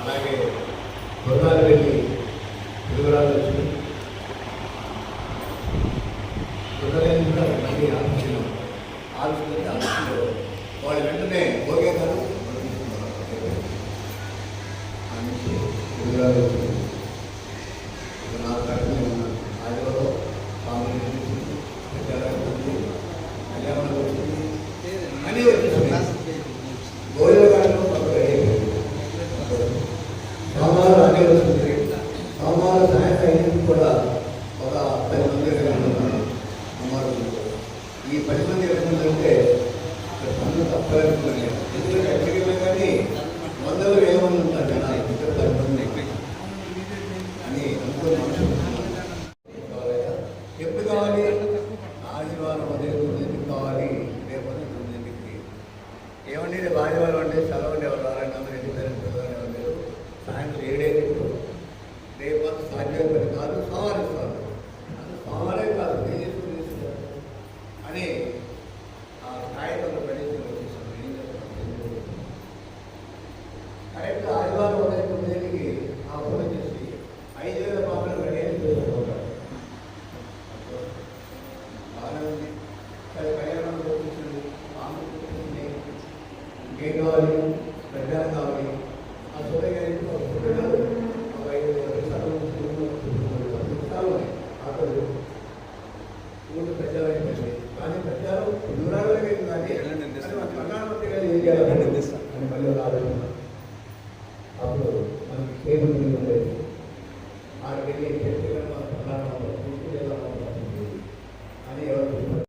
అలాగే గుర్రాలు వెళ్ళి గురువురాలు వచ్చి గుర్రాలు కూడా మళ్ళీ ఆలోచన వాళ్ళు వెంటనే ఓకే కాదు గురువురాలు వచ్చి నా ప్రకటన ఉన్నాను ఆదివారం స్వామి కళ్యాణం వచ్చింది అని వచ్చేసి గోయగాడిలో సోమవారం అదే వస్తుంది. సోమవారం సాయంత్రం అయ్యింది కూడా ఒక 10 మంది ఉన్నారు అమ్మారు. ఈ 10 మంది అంటే పనులు తప్పలేదు. ఎందుకంటే ఎక్కడికి కానీ 100 వేలమంది ఉంటారు జనాలు, ఇక్కడ 10 మంది అని అనుకుని మనుషులు ఎప్పుడు కావాలి? ఆదివారం ఉదయం 9 కావాలి, రేపు 9కి. ఏమండి రేపు ఆదివారం అంటే సెలవు ఎవరు రాలంటే అందరూ ఎందుకు సాయంత్రం 7 రేపు సాధ్యం పని కాదు, సోమవారం ఇస్తారు. అది సోమవారే కాదు, నేను చేసుకుని అని ఆ స్థాయిలో ప్రదేశం వచ్చేసాను. ఏం చేస్తాను కరెక్ట్ ఆదివారం ఉదయం 9కి ఆ ఫోన్ చేసి 5,000 రూపాయలు రెడీ చేసుకుంటారు. బాగానే ఉంది. కళ్యాణం చూపించండి, ఇంకేం కావాలి? ప్రజలు కావాలి. ఆ సోదరి గారి ప్రచారం కానీ ప్రచారం దూరాలు కానీ ప్రధానమంత్రి గారు ఏం చేయాలి?